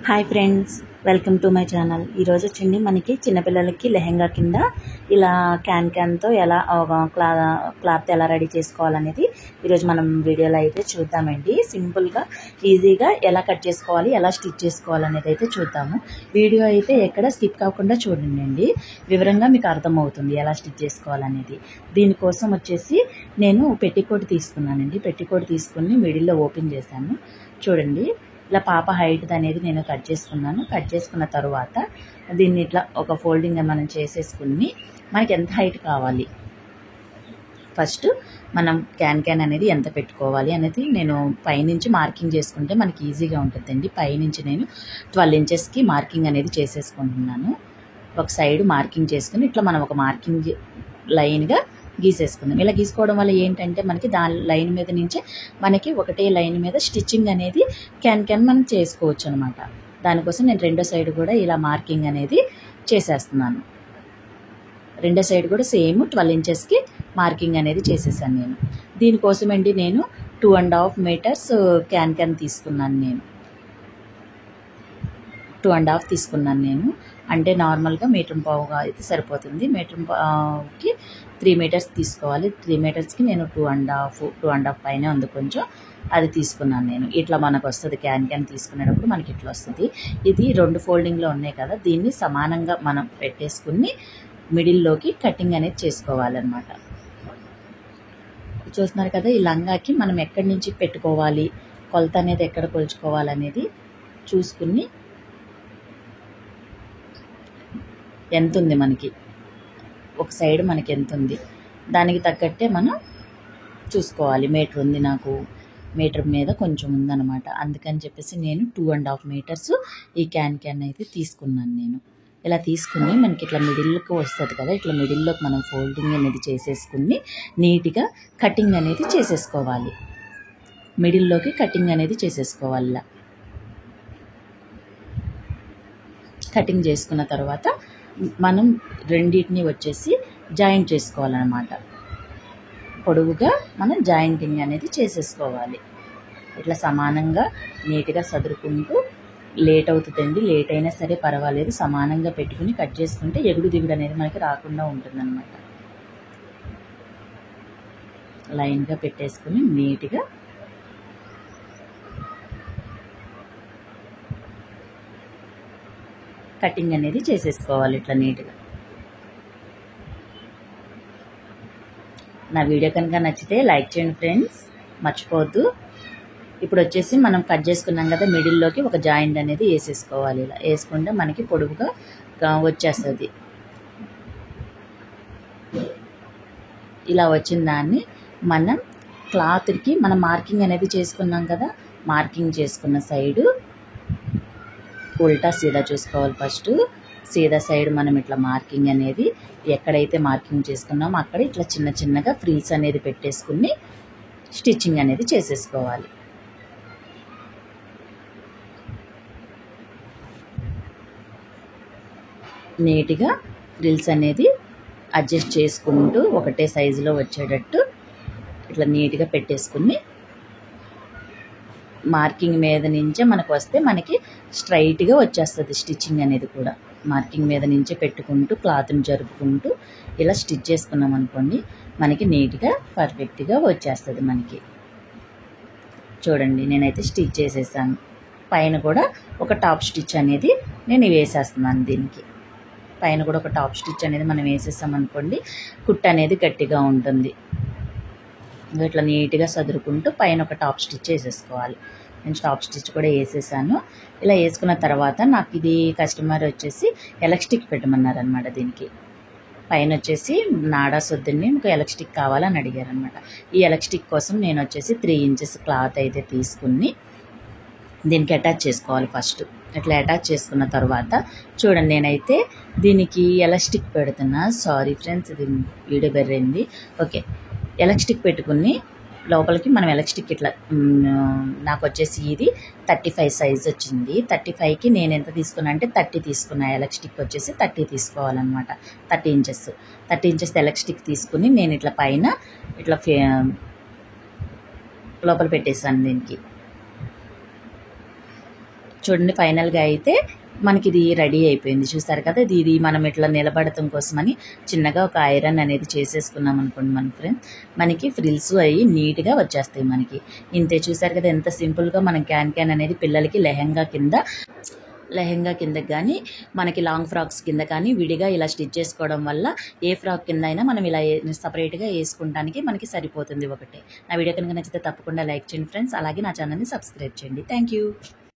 Hi friends, welcome to my channel. ఈరోజు వచ్చింది మనకి చిన్నపిల్లలకి లెహెంగా కింద ఇలా క్యాన్తో ఎలా క్లాత్ ఎలా రెడీ చేసుకోవాలనేది ఈరోజు మనం వీడియోలో అయితే చూద్దామండి. సింపుల్గా ఈజీగా ఎలా కట్ చేసుకోవాలి, ఎలా స్టిచ్ చేసుకోవాలనేది అయితే చూద్దాము. వీడియో అయితే ఎక్కడ స్కిప్ కాకుండా చూడండి, వివరంగా మీకు అర్థమవుతుంది ఎలా స్టిచ్ చేసుకోవాలనేది. దీనికోసం వచ్చేసి నేను పెట్టికోట్ తీసుకున్నానండి. పెట్టికోట్ తీసుకుని మిడిల్లో ఓపెన్ చేశాను. చూడండి, ఇలా పాప హైట్ అనేది నేను కట్ చేసుకున్నాను. కట్ చేసుకున్న తర్వాత దీన్ని ఇట్లా ఒక ఫోల్డింగ్ మనం చేసేసుకుని మనకి ఎంత హైట్ కావాలి, ఫస్ట్ మనం క్యాన్ అనేది ఎంత పెట్టుకోవాలి అనేది నేను పైనుంచి మార్కింగ్ చేసుకుంటే మనకి ఈజీగా ఉంటుందండి. పైనుంచి నేను 12 ఇంచెస్కి మార్కింగ్ అనేది చేసేసుకుంటున్నాను. ఒక సైడ్ మార్కింగ్ చేసుకుని ఇట్లా మనం ఒక మార్కింగ్ లైన్గా గీసేసుకుందాం. ఇలా గీసుకోవడం వల్ల ఏంటంటే మనకి దాని లైన్ మీద నుంచే మనకి ఒకటే లైన్ మీద స్టిచ్చింగ్ అనేది క్యాన్ మనం చేసుకోవచ్చు అనమాట. దానికోసం నేను రెండో సైడ్ కూడా ఇలా మార్కింగ్ అనేది చేసేస్తున్నాను. రెండో సైడ్ కూడా సేమ్ 12 ఇంచెస్కి మార్కింగ్ అనేది చేసేసాను నేను. దీనికోసం అండి నేను 2.5 మీటర్స్ క్యాన్ తీసుకున్నాను. నేను 2.5 తీసుకున్నాను నేను. అంటే నార్మల్గా 1.5 మీటర్గా అయితే సరిపోతుంది. 1.5 మీటర్కి 3 మీటర్స్ తీసుకోవాలి. 3 మీటర్స్కి నేను 2.5 పైన ఉంది కొంచెం, అది తీసుకున్నాను నేను. ఇట్లా మనకు వస్తుంది క్యాన్ తీసుకునేటప్పుడు మనకి ఇట్లా వస్తుంది. ఇది 2 ఫోల్డింగ్లో ఉన్నాయి కదా, దీన్ని సమానంగా మనం పెట్టేసుకుని మిడిల్లోకి కటింగ్ అనేది చేసుకోవాలన్నమాట. చూస్తున్నారు కదా, ఈ లంగాకి మనం ఎక్కడి నుంచి పెట్టుకోవాలి, కొలత అనేది ఎక్కడ కొలుచుకోవాలనేది చూసుకుని ఎంత ఉంది మనకి, ఒక సైడ్ మనకి ఎంత ఉంది దానికి తగ్గట్టే మనం చూసుకోవాలి. మీటర్ ఉంది నాకు, మీటర్ మీద కొంచెం ఉందన్నమాట. అందుకని చెప్పేసి నేను 2.5 మీటర్స్ ఈ క్యాన్ అయితే తీసుకున్నాను నేను. ఇలా తీసుకుని మనకి ఇట్లా మిడిల్కి వస్తుంది కదా, ఇట్లా మిడిల్లోకి మనం ఫోల్డింగ్ అనేది చేసేసుకుని నీట్గా కటింగ్ అనేది చేసేసుకోవాలి. మిడిల్లోకి కటింగ్ అనేది చేసేసుకోవాలి. కటింగ్ చేసుకున్న తర్వాత మనం రెండింటిని వచ్చేసి జాయింట్ చేసుకోవాలన్నమాట. పొడవుగా మనం జాయింటింగ్ అనేది చేసేసుకోవాలి. ఇట్లా సమానంగా నీట్గా సదురుకుంటూ, లేట్ అవుతుందండి, లేట్ అయినా సరే పర్వాలేదు, సమానంగా పెట్టుకుని కట్ చేసుకుంటే ఎగుడు దిగుడు అనేది మనకి రాకుండా ఉంటుందన్నమాట. లైన్గా పెట్టేసుకుని నీట్గా కటింగ్ అనేది చేసేసుకోవాలి ఇట్లా నీట్గా. నా వీడియో కనుక నచ్చితే లైక్ చేయండి ఫ్రెండ్స్, మర్చిపోవద్దు. ఇప్పుడు వచ్చేసి మనం కట్ చేసుకున్నాం కదా, మిడిల్లోకి ఒక జాయింట్ అనేది వేసేసుకోవాలి. ఇలా వేసుకుంటే మనకి పొడవుగా వచ్చేస్తుంది. ఇలా వచ్చిన దాన్ని మనం క్లాత్కి మనం మార్కింగ్ అనేది చేసుకున్నాం కదా, మార్కింగ్ చేసుకున్న సైడు ఉల్టా సీదా చూసుకోవాలి. ఫస్ట్ సీదా సైడ్ మనం ఇట్లా మార్కింగ్ అనేది ఎక్కడైతే మార్కింగ్ చేసుకున్నామో అక్కడ ఇట్లా చిన్న చిన్నగా ఫ్రిల్స్ అనేది పెట్టేసుకుని స్టిచ్చింగ్ అనేది చేసేసుకోవాలి. నీట్గా ఫ్రిల్స్ అనేది అడ్జస్ట్ చేసుకుంటూ ఒకటే సైజులో వచ్చేటట్టు ఇట్లా నీట్గా పెట్టేసుకుని మార్కింగ్ మీద నుంచే మనకు వస్తే మనకి స్ట్రైట్గా వచ్చేస్తుంది స్టిచ్చింగ్ అనేది కూడా. మార్కింగ్ మీద నుంచే పెట్టుకుంటూ క్లాత్ని జరుపుకుంటూ ఇలా స్టిచ్ చేసుకున్నాం అనుకోండి, మనకి నీట్గా పర్ఫెక్ట్గా వచ్చేస్తుంది మనకి. చూడండి, నేనైతే స్టిచ్ చేసేసాను. పైన కూడా ఒక టాప్ స్టిచ్ అనేది నేను వేసేస్తున్నాను. దీనికి పైన కూడా ఒక టాప్ స్టిచ్ అనేది మనం వేసేసాం అనుకోండి, కుట్ట అనేది గట్టిగా ఉంటుంది. ఇట్లా నీట్గా సదురుకుంటూ పైన ఒక టాప్ స్టిచ్ వేసేసుకోవాలి. నేను టాప్ స్టిచ్ కూడా వేసేసాను. ఇలా వేసుకున్న తర్వాత నాకు ఇది కస్టమర్ వచ్చేసి ఎలాస్టిక్ పెట్టమన్నారనమాట. దీనికి పైన వచ్చేసి నాడా సొద్దుని మీకు ఎలాస్టిక్ కావాలని అడిగారనమాట. ఈ ఎలాస్టిక్ కోసం నేను వచ్చేసి 3 ఇంచెస్ క్లాత్ అయితే తీసుకుని దీనికి అటాచ్ చేసుకోవాలి. ఫస్ట్ ఇట్లా అటాచ్ చేసుకున్న తర్వాత చూడండి, నేనైతే దీనికి ఎలాస్టిక్ పెడుతున్నా. సారీ ఫ్రెండ్స్, ఇది వీడియో బెర్రైంది. ఓకే, ఎలాస్టిక్ పెట్టుకుని లోపలికి మనం ఎలాస్టిక్ ఇట్లా నాకు వచ్చేసి ఇది 35 సైజ్ వచ్చింది. 35కి నేను ఎంత తీసుకున్నా అంటే 30 తీసుకున్నా. ఎలాస్టిక్ వచ్చేసి 30 తీసుకోవాలన్నమాట. 30 ఇంచెస్ ఎలాస్టిక్ తీసుకుని నేను ఇట్లా పైన ఇట్లా లోపల పెట్టేసాను. దీనికి చూడండి ఫైనల్గా అయితే మనకి ఇది రెడీ అయిపోయింది. చూస్తారు కదా, ఇది మనం ఇట్లా నిలబడటం కోసమని చిన్నగా ఒక ఐరన్ అనేది చేసేసుకున్నాం అనుకోండి మన ఫ్రెండ్స్, మనకి ఫ్రిల్స్ అయ్యి నీట్గా వచ్చేస్తాయి మనకి. ఇంతే, చూసారు కదా ఎంత సింపుల్గా మనం క్యాన్ అనేది పిల్లలకి లెహెంగా కిందకి కానీ మనకి లాంగ్ ఫ్రాక్స్ కింద కానీ విడిగా ఇలా స్టిచ్ చేసుకోవడం వల్ల ఏ ఫ్రాక్ కింద అయినా మనం ఇలా సపరేట్గా వేసుకుంటానికి మనకి సరిపోతుంది ఒకటే. నా వీడియో కనుక నచ్చితే తప్పకుండా లైక్ చేయండి ఫ్రెండ్స్, అలాగే నా ఛానల్ని సబ్స్క్రైబ్ చేయండి. Thank you.